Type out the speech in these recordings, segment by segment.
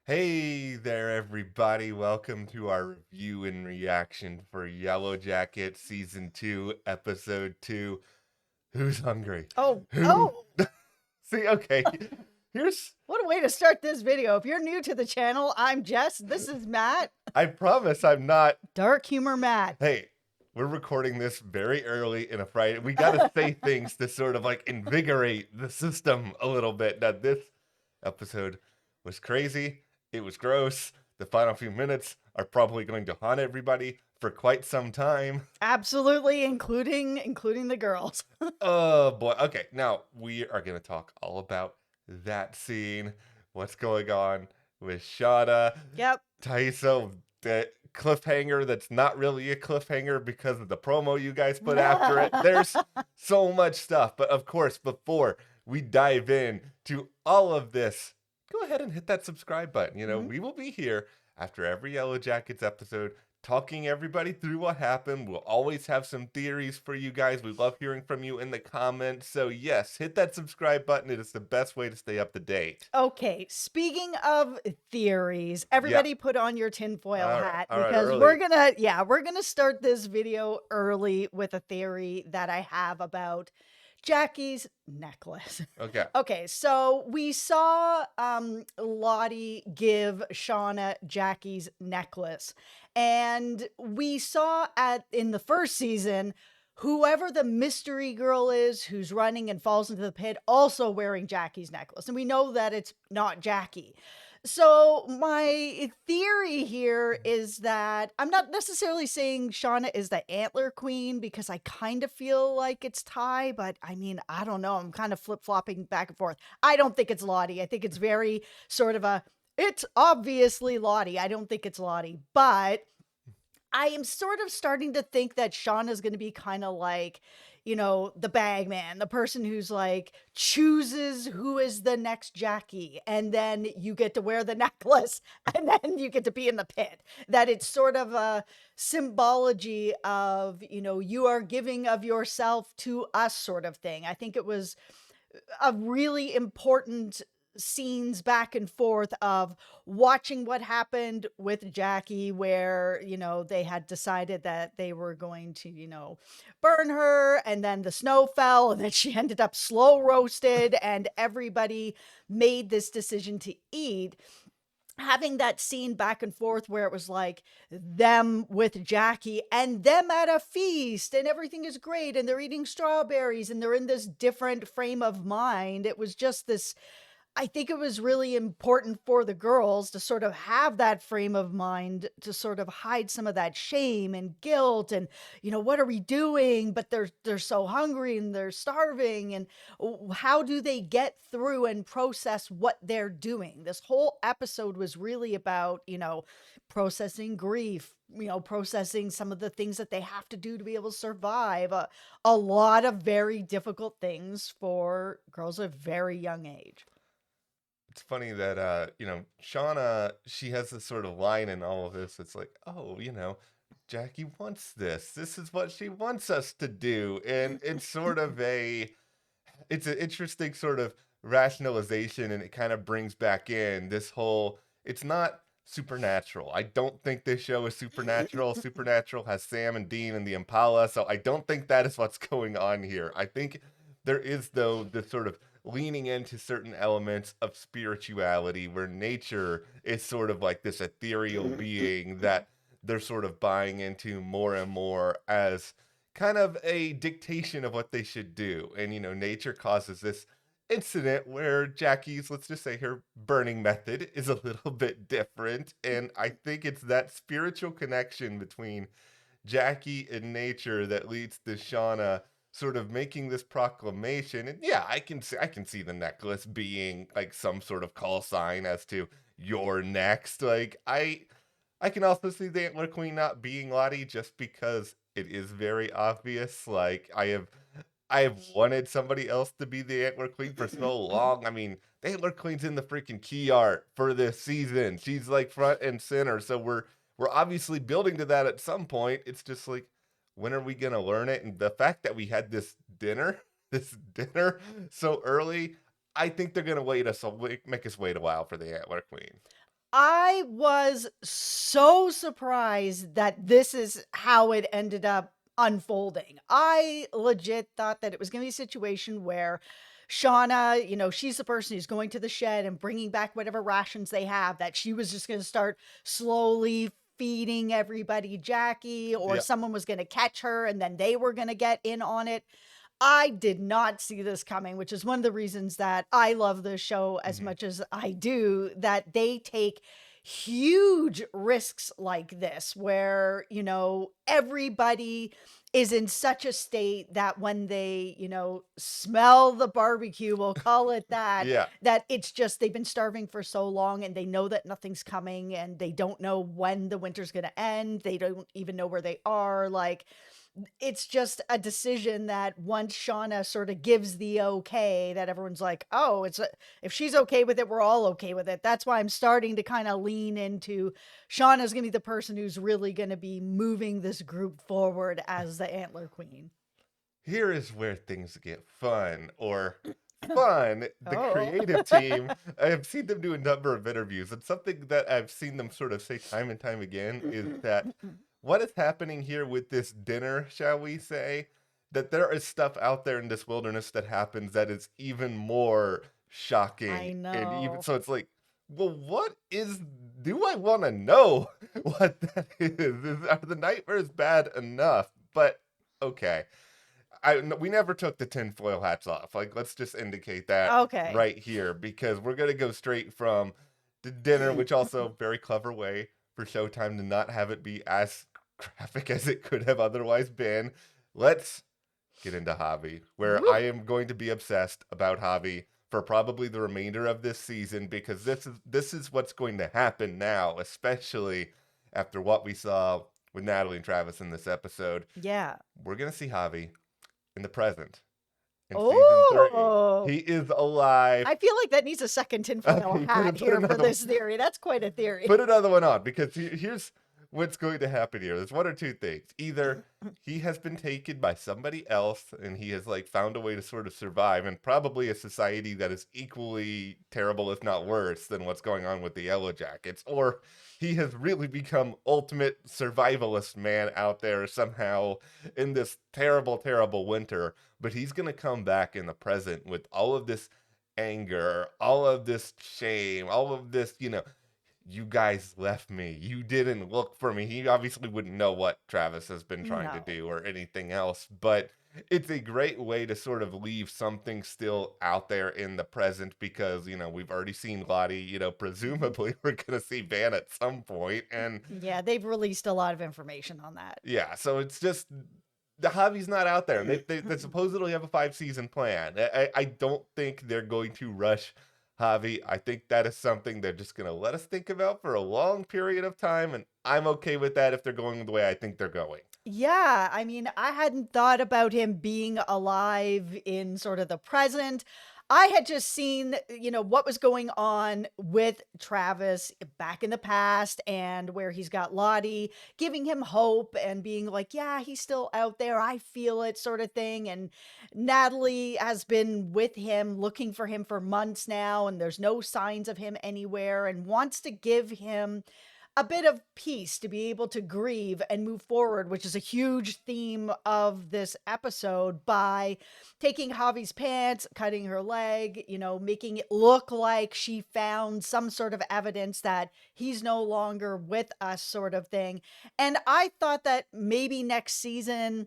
Hey there, everybody. Welcome to our review and reaction for Yellowjackets Season 2, Episode 2. Who's hungry? Oh, Who? oh, See, okay. Here's, what a way to start this video. If you're new to the channel, I'm Jess. This is Matt. I promise I'm not. Dark humor Matt. Hey, we're recording this very early in a Friday. We got to say things to sort of like invigorate the system a little bit. Now, this episode was crazy. It was gross. The final few minutes are probably going to haunt everybody for quite some time. Absolutely, including the girls. Oh boy. Okay, now we are going to talk all about that scene. What's going on with Shauna, Yep. Taissa, the cliffhanger that's not really a cliffhanger because of the promo you guys put after it. There's so much stuff. But of course, before we dive in to all of this, go ahead and hit that subscribe button. We will be here after every Yellow Jackets episode talking everybody through what happened. We'll always have some theories for you guys. We love hearing from you in the comments. So yes, hit that subscribe button. It is the best way to stay up to date. Okay, speaking of theories, Yeah. everybody put on your tinfoil hat All right, because early. we're gonna start this video early with a theory that I have about Jackie's necklace. Okay. Okay, so we saw Lottie give Shauna Jackie's necklace, and we saw in the first season whoever the mystery girl is who's running and falls into the pit also wearing Jackie's necklace, and we know that it's not Jackie. So my theory here is that I'm not necessarily saying Shauna is the antler queen because I kind of feel like it's Ty, but I mean, I don't know. I'm kind of flip-flopping back and forth. I don't think it's Lottie. I think it's very sort of it's obviously Lottie. I don't think it's Lottie, but I am sort of starting to think that Shauna's going to be kind of like, the bag man, the person who's like chooses who is the next Jackie, and then you get to wear the necklace, and then you get to be in the pit. That it's sort of a symbology of, you are giving of yourself to us sort of thing. I think it was a really important scenes back and forth of watching what happened with Jackie where they had decided that they were going to burn her, and then the snow fell, and then she ended up slow roasted, and everybody made this decision to eat. Having that scene back and forth where it was like them with Jackie and them at a feast and everything is great and they're eating strawberries and they're in this different frame of mind. It was just this, I think it was really important for the girls to sort of have that frame of mind to sort of hide some of that shame and guilt and what are we doing, but they're so hungry and they're starving, and how do they get through and process what they're doing. This whole episode was really about processing grief, processing some of the things that they have to do to be able to survive, a lot of very difficult things for girls of very young age. It's funny that Shauna, she has this sort of line in all of this. It's like, oh, Jackie wants this. This is what she wants us to do. And it's sort of it's an interesting sort of rationalization, and it kind of brings back in this whole, it's not supernatural. I don't think this show is supernatural. Supernatural has Sam and Dean and the Impala, so I don't think that is what's going on here. I think there is, though, this sort of leaning into certain elements of spirituality where nature is sort of like this ethereal being that they're sort of buying into more and more as kind of a dictation of what they should do. And, nature causes this incident where Jackie's, let's just say her burning method is a little bit different. And I think it's that spiritual connection between Jackie and nature that leads to Shauna sort of making this proclamation. And yeah, I can see the necklace being like some sort of call sign as to you're next. Like I can also see the Antler Queen not being Lottie just because it is very obvious. Like I have wanted somebody else to be the Antler Queen for so long. I mean, the Antler Queen's in the freaking key art for this season. She's like front and center. So we're obviously building to that at some point. It's just like, when are we gonna learn it? And the fact that we had this dinner so early, I think they're gonna make us wait a while for the Antler Queen. I was so surprised that this is how it ended up unfolding. I legit thought that it was going to be a situation where Shauna, she's the person who's going to the shed and bringing back whatever rations they have, that she was just going to start slowly feeding everybody Jackie, or Yeah. someone was going to catch her and then they were going to get in on it. I did not see this coming, which is one of the reasons that I love this show as Mhm. much as I do, that they take huge risks like this, where, everybody is in such a state that when they, smell the barbecue, we'll call it that, Yeah. that it's just they've been starving for so long and they know that nothing's coming and they don't know when the winter's going to end. They don't even know where they are. Like, it's just a decision that once Shauna sort of gives the okay, that everyone's like, oh, if she's okay with it, we're all okay with it. That's why I'm starting to kind of lean into Shauna's going to be the person who's really going to be moving this group forward as the Antler Queen. Here is where things get fun, or fun. The Oh. creative team, I have seen them do a number of interviews, and something that I've seen them sort of say time and time again is that what is happening here with this dinner, shall we say, that there is stuff out there in this wilderness that happens that is even more shocking. I And even know. so, it's like, well, what is, do I want to know what that is? Are the nightmares bad enough? But okay. We never took the tinfoil hats off. Like, let's just indicate that Okay. right here, because we're gonna go straight from the dinner, which also very clever way for Showtime to not have it be as graphic as it could have otherwise been. Let's get into Javi, where Woo. I am going to be obsessed about Javi for probably the remainder of this season, because this is what's going to happen now, especially after what we saw with Natalie and Travis in this episode. Yeah. We're gonna see Javi in the present in season 3. Oh, He is alive. I feel like that needs a second tinfoil Okay, hat put here for another this theory. That's quite a theory. put another one on, because here's what's going to happen here. There's one or two things. Either he has been taken by somebody else and he has like found a way to sort of survive, and probably a society that is equally terrible, if not worse, than what's going on with the Yellowjackets, or he has really become ultimate survivalist man out there somehow in this terrible, terrible winter. But he's gonna come back in the present with all of this anger, all of this shame, all of this, you guys left me. You didn't look for me. He obviously wouldn't know what Travis has been trying to No. do or anything else, but it's a great way to sort of leave something still out there in the present, because, we've already seen Lottie, presumably we're going to see Van at some point. And Yeah, they've released a lot of information on that. yeah, so it's just the Javi's not out there. They supposedly have a 5-season plan. I don't think they're going to rush Javi. I think that is something they're just going to let us think about for a long period of time, and I'm okay with that if they're going the way I think they're going. Yeah, I mean, I hadn't thought about him being alive in sort of the present. I had just seen, what was going on with Travis back in the past, and where he's got Lottie giving him hope and being like, yeah, he's still out there. I feel it, sort of thing. And Natalie has been with him, looking for him for months now, and there's no signs of him anywhere, and wants to give him a bit of peace to be able to grieve and move forward, which is a huge theme of this episode, by taking Javi's pants, cutting her leg, making it look like she found some sort of evidence that he's no longer with us, sort of thing. And I thought that maybe next season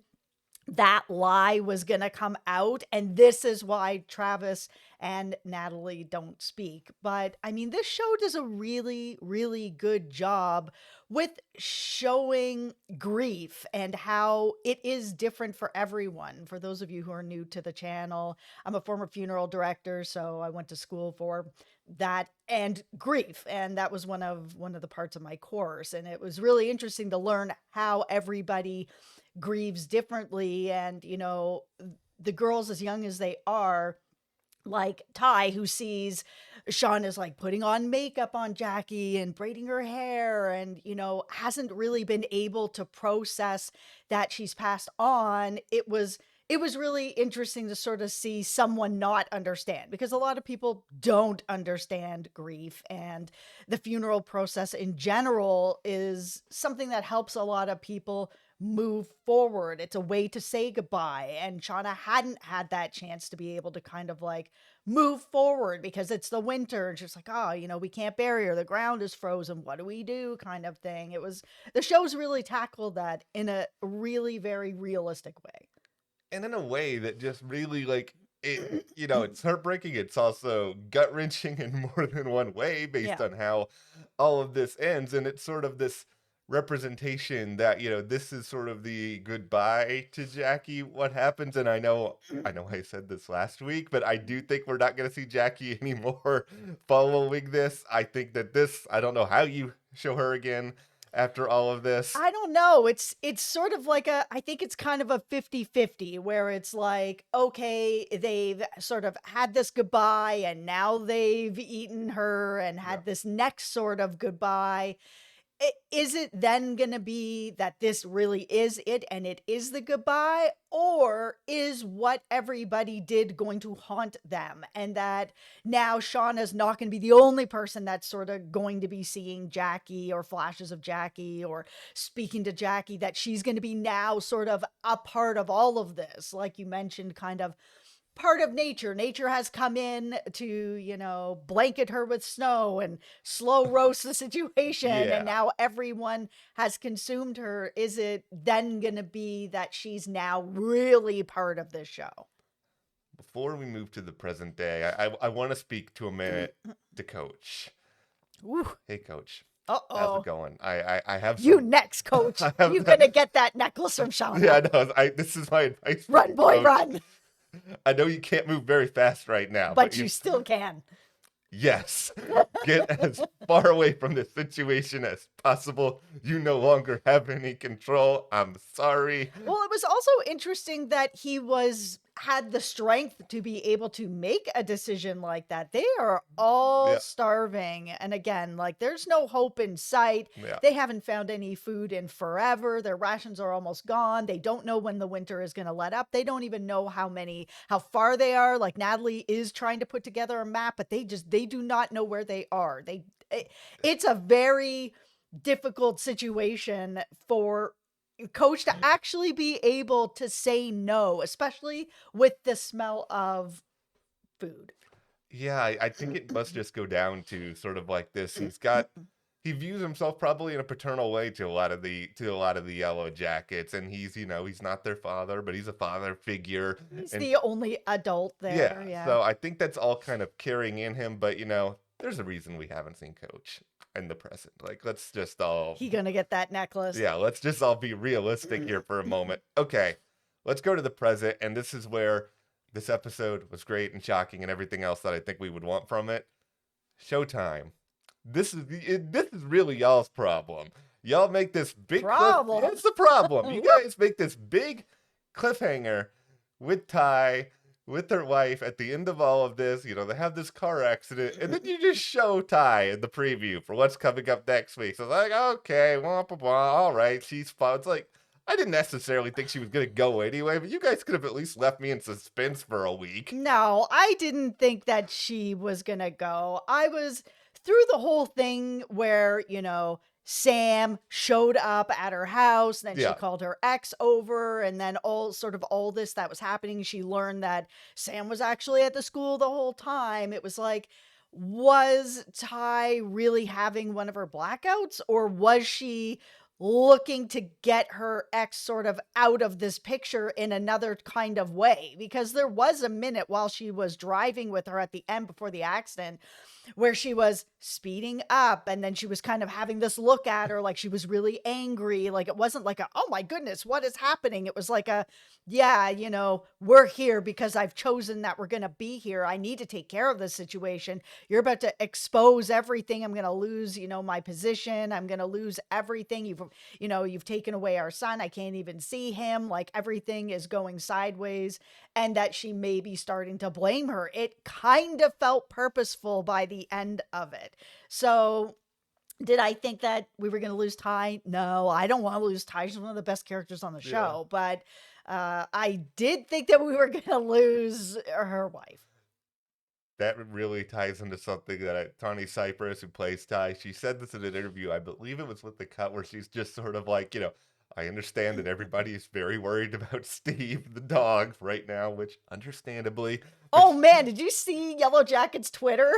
that lie was going to come out, and this is why Travis and Natalie don't speak. But I mean, this show does a really, really good job with showing grief and how it is different for everyone. For those of you who are new to the channel, I'm a former funeral director, so I went to school for that and grief, and that was one of the parts of my course, and it was really interesting to learn how everybody grieves differently. And the girls, as young as they are, like Ty, who sees Sean is like putting on makeup on Jackie and braiding her hair, and hasn't really been able to process that she's passed on. it was really interesting to sort of see someone not understand, because a lot of people don't understand grief, and the funeral process in general is something that helps a lot of people move forward. It's a way to say goodbye, and Shauna hadn't had that chance to be able to kind of like move forward because it's the winter, and she's like, oh, we can't bury her, the ground is frozen, what do we do, kind of thing. It was, the show's really tackled that in a really very realistic way. And in a way that just really like it's heartbreaking. It's also gut wrenching in more than one way based Yeah. on how all of this ends. And it's sort of this representation that, this is sort of the goodbye to Jackie, what happens. And I know I said this last week, but I do think we're not going to see Jackie anymore following this. I think that I don't know how you show her again after all of this. I don't know. It's sort of like I think it's kind of a 50-50 where it's like, okay, they've sort of had this goodbye and now they've eaten her and Yeah. had this next sort of goodbye. Is it then going to be that this really is it and it is the goodbye? Or is what everybody did going to haunt them? And that now Shauna's not going to be the only person that's sort of going to be seeing Jackie or flashes of Jackie or speaking to Jackie, that she's going to be now sort of a part of all of this. Like you mentioned, kind of part of nature. Nature has come in to, blanket her with snow and slow roast the situation. Yeah. And now everyone has consumed her. Is it then going to be that she's now really part of this show? Before we move to the present day, I want to speak to a minute to Coach. Ooh. Hey, Coach. Uh-oh. How's it going? I have You some... next, Coach. You're going to get that necklace from Shauna. Yeah, no, this is my advice. Run, boy, Coach. run. I know you can't move very fast right now. But you still can. Yes. Get as far away from this situation as possible. You no longer have any control. I'm sorry. Well, it was also interesting that he had the strength to be able to make a decision like that. They are all starving. And again, like there's no hope in sight. Yeah. They haven't found any food in forever. Their rations are almost gone. They don't know when the winter is going to let up. They don't even know how far they are. Like Natalie is trying to put together a map, but they do not know where they are. It's a very difficult situation for Coach to actually be able to say no, especially with the smell of food. Yeah, I think it must just go down to sort of like this. He views himself probably in a paternal way to a lot of the Yellowjackets, and he's not their father, but he's a father figure. He's the only adult there. Yeah. So I think that's all kind of carrying in him, but there's a reason we haven't seen Coach in the present. Like, let's just all... He gonna get that necklace. Yeah, let's just all be realistic here for a moment. Okay, let's go to the present, and this is where this episode was great and shocking and everything else that I think we would want from it. Showtime. This is really y'all's problem. Y'all make this big problem. It's the problem. You guys make this big cliffhanger with Ty, with their wife at the end of all of this. They have this car accident, and then you just show Ty in the preview for what's coming up next week. So it's like, okay, wah, wah, wah, all right, she's fine. It's like, I didn't necessarily think she was going to go anyway, but you guys could have at least left me in suspense for a week. No, I didn't think that she was going to go. I was through the whole thing where, Sam showed up at her house, then she called her ex over, and then all this that was happening. She learned that Sam was actually at the school the whole time. It was like, was Ty really having one of her blackouts, or was she looking to get her ex sort of out of this picture in another kind of way? Because there was a minute while she was driving with her at the end before the accident where she was speeding up, and then she was kind of having this look at her like she was really angry. Like it wasn't like oh my goodness, what is happening? It was like we're here because I've chosen that we're going to be here. I need to take care of this situation. You're about to expose everything. I'm going to lose, my position. I'm going to lose everything. You've taken away our son. I can't even see him. Like everything is going sideways, and that she may be starting to blame her. It kind of felt purposeful by the end of it. So Did I think that we were gonna lose Ty? No, I don't wanna lose Ty, she's one of the best characters on the Yeah. show, but, I did think that we were gonna lose her wife. That really ties into something that Tawny Cypress, who plays Ty, she said this in an interview. I believe it was with the cut where she's just sort of like, I understand that everybody is very worried about Steve, the dog, right now, which understandably, but Oh, man, did you see Yellowjackets' Twitter?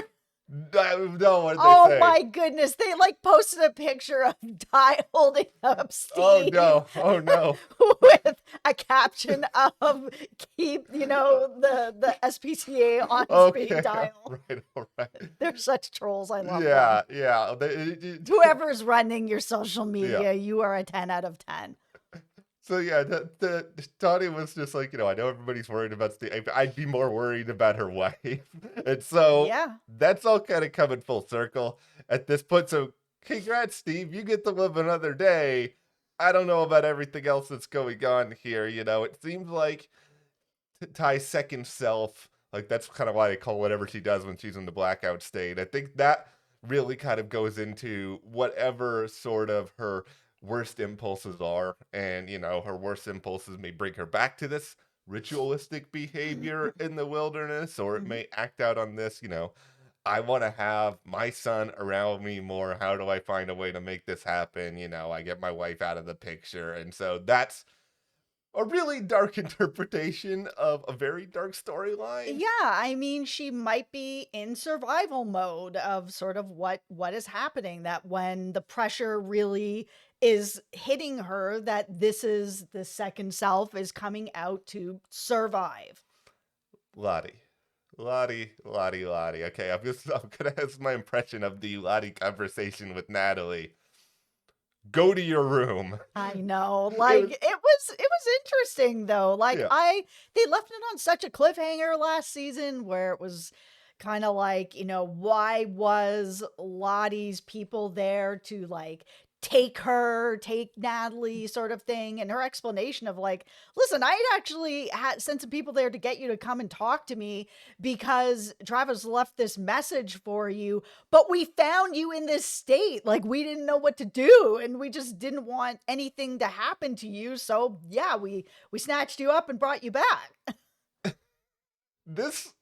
no, what did they Oh say? my goodness, they, like, posted a picture of Ty holding up Oh Steve no, oh no. with a caption of keep, the SPCA on speed Okay, dial. all right. They're such trolls, I love them. Yeah, yeah. Whoever's running your social Yeah. media, you are a 10 out of 10. So yeah, the Tawny was just like, I know everybody's worried about Steve. I'd be more worried about her wife. And so Yeah. that's all kind of coming full circle at this point. So congrats, Steve. You get to live another day. I don't know about everything else that's going on here. It seems like Ty's second self, like that's kind of why they call whatever she does when she's in the blackout state. I think that really kind of goes into whatever sort of her worst impulses are. And, her worst impulses may bring her back to this ritualistic behavior in the wilderness, or it Mhm. may act out on this, I want to have my son around me more. How do I find a way to make this happen? I get my wife out of the picture. And so that's a really dark interpretation of a very dark storyline. Yeah, I mean, she might be in survival mode of sort of what is happening, that when the pressure really is hitting her, that this is the second self is coming out to survive. Lottie. Lottie. Okay, I'm gonna have my impression of the Lottie conversation with Natalie. Go to your room. I know. It Like was it was interesting though. Like yeah. they left it on such a cliffhanger last season where it was kind of like, why was Lottie's people there to like take Natalie sort of thing, and her explanation of like, listen, I had actually had sent some people there to get you to come and talk to me because Travis left this message for you, but we found you in this state. Like, we didn't know what to do, and we just didn't want anything to happen to you. So yeah, we snatched you up and brought you back. This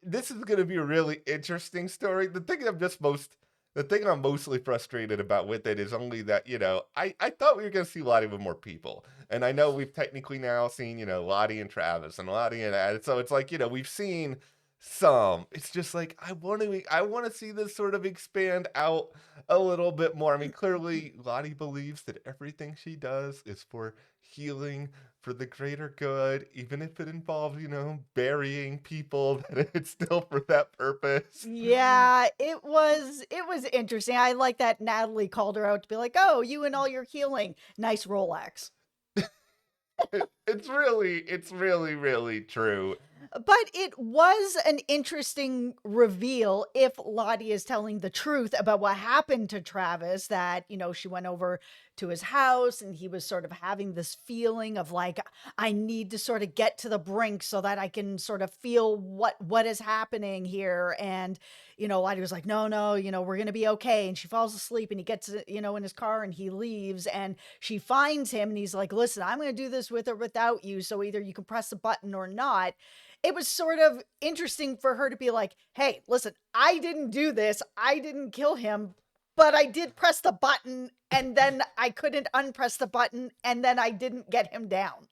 this is gonna be a really interesting story. The thing I'm mostly frustrated about with it is only that, I thought we were gonna see Lottie with more people. And I know we've technically now seen, Lottie and Travis and Lottie and Ed. So it's like, we've seen some. It's just like I want to see this sort of expand out a little bit more. I mean, clearly Lottie believes that everything she does is for healing, for the greater good, even if it involves, burying people, that it's still for that purpose. Yeah, it was interesting. I like that Natalie called her out to be like, "Oh, you and all your healing. Nice Rolex." It's really, really true. But it was an interesting reveal if Lottie is telling the truth about what happened to Travis, that, she went over to his house and he was sort of having this feeling of like, I need to sort of get to the brink so that I can sort of feel what is happening here. And, Lottie was like, no, no, we're going to be okay. And she falls asleep and he gets, in his car and he leaves and she finds him and he's like, listen, I'm going to do this with or without you. So either you can press the button or not. It was sort of interesting for her to be like, "Hey, listen, I didn't do this. I didn't kill him, but I did press the button and then I couldn't unpress the button and then I didn't get him down."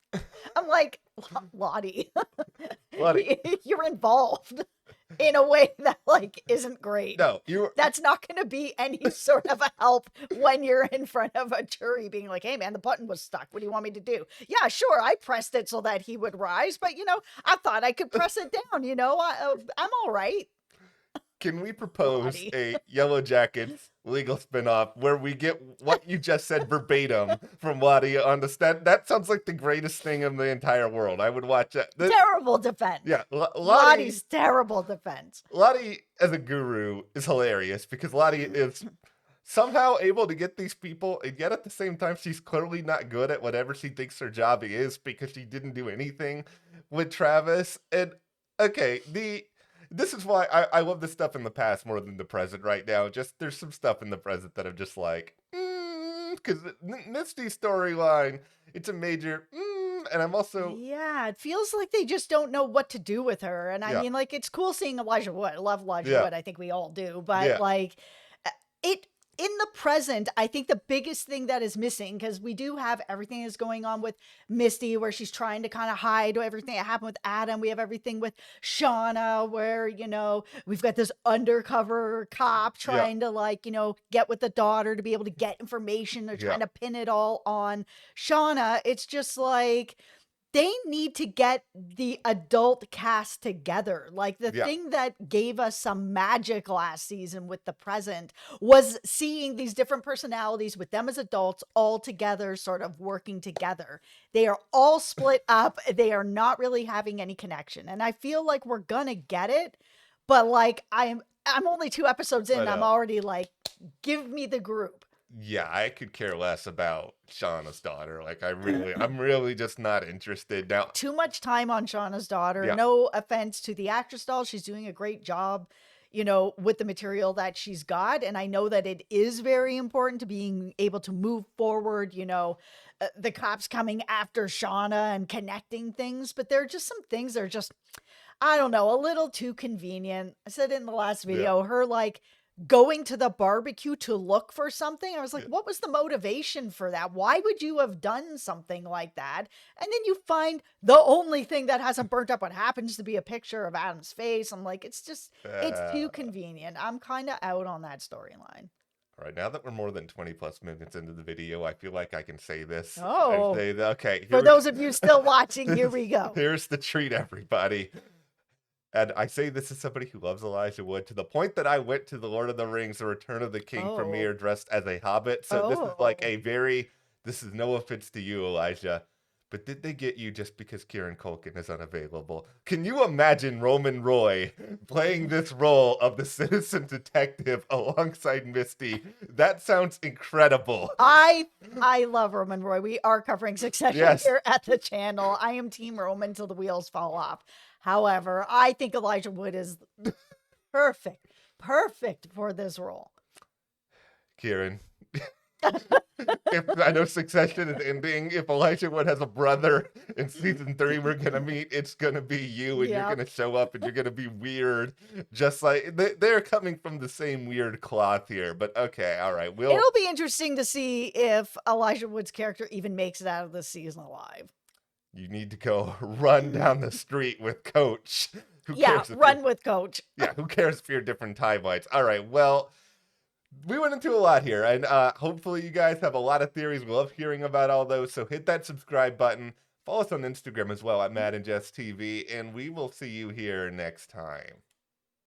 I'm like, Lottie, Lottie, you're involved in a way that like isn't great. no, you That's not going to be any sort of a help when you're in front of a jury being like, hey man, the button was stuck. What do you want me to do? Yeah, sure. I pressed it so that he would rise, but I thought I could press it down. I'm all right. can we propose Lottie. a Yellow Jackets legal spinoff where we get what you just said verbatim from Lottie on the stat? That sounds like the greatest thing in the entire world. I would watch that. Terrible defense. Yeah, Lottie's terrible defense. Lottie as a guru is hilarious because Lottie is somehow able to get these people, and yet at the same time, she's clearly not good at whatever she thinks her job is because she didn't do anything with Travis. And okay, this is why I love the stuff in the past more than the present right now. Just there's some stuff in the present that I'm just like, because Misty's storyline, it's a major, and I'm also, Yeah, it feels like they just don't know what to do with her. And I yeah, mean, like, it's cool seeing Elijah Wood. I love Elijah yeah, Wood. I think we all do. But yeah, like, it in the present, I think the biggest thing that is missing, because we do have everything that's going on with Misty, where she's trying to kind of hide everything that happened with Adam. We have everything with Shauna, where, we've got this undercover cop yeah, trying to, like, get with the daughter to be able to get information. They're yeah, trying to pin it all on Shauna. It's just like, they need to get the adult cast together. Like, the yeah, thing that gave us some magic last season with the present was seeing these different personalities with them as adults all together, sort of working together. They are all split up. They are not really having any connection. And I feel like we're gonna get it, but like, I'm only 2 episodes in, but I'm already like, give me the group. yeah, I could care less about Shauna's daughter. Like, I'm really just not interested now. Too much time on Shauna's daughter. Yeah, No offense to the actress doll. She's doing a great job, with the material that she's got. And I know that it is very important to being able to move forward, the cops coming after Shauna and connecting things. But there are just some things that are just, I don't know, a little too convenient. I said in the last yeah, video, her like going to the barbecue to look for something. I was like, yeah. what was the motivation for that? Why would you have done something like that? And then you find the only thing that hasn't burnt up what happens to be a picture of Adam's face. I'm like, it's too Uh, convenient. I'm kind of out on that storyline. all right, now that we're more than 20 plus minutes into the video, I feel like I can say this. I Oh, say, okay, for those of you still watching, here we go. here's the treat, everybody. And I say this as somebody who loves Elijah Wood to the point that I went to the Lord of the Rings: The Return of the King Oh, premiere dressed as a hobbit. So this is like oh. this is no offense to you, Elijah, but did they get you just because Kieran Culkin is unavailable? Can you imagine Roman Roy playing this role of the citizen detective alongside Misty? That sounds incredible. I love Roman Roy. We are covering Succession Yes. here at the channel. I am Team Roman till the wheels fall off. However, I think Elijah Wood is perfect for this role. Kieran. If I know Succession is ending, if Elijah Wood has a brother in season 3 we're gonna meet, it's gonna be you, and you're Yep. gonna show up and you're gonna be weird, just like they're coming from the same weird cloth here. But okay, all right, It'll be interesting to see if Elijah Wood's character even makes it out of this season alive. you need to go run down the street with Coach. Who Yeah, cares if run with Coach. yeah, who cares if you're different timelines? All right, well, we went into a lot here, and hopefully you guys have a lot of theories. We love hearing about all those, so hit that subscribe button. Follow us on Instagram as well at Matt and Jess TV, and we will see you here next time.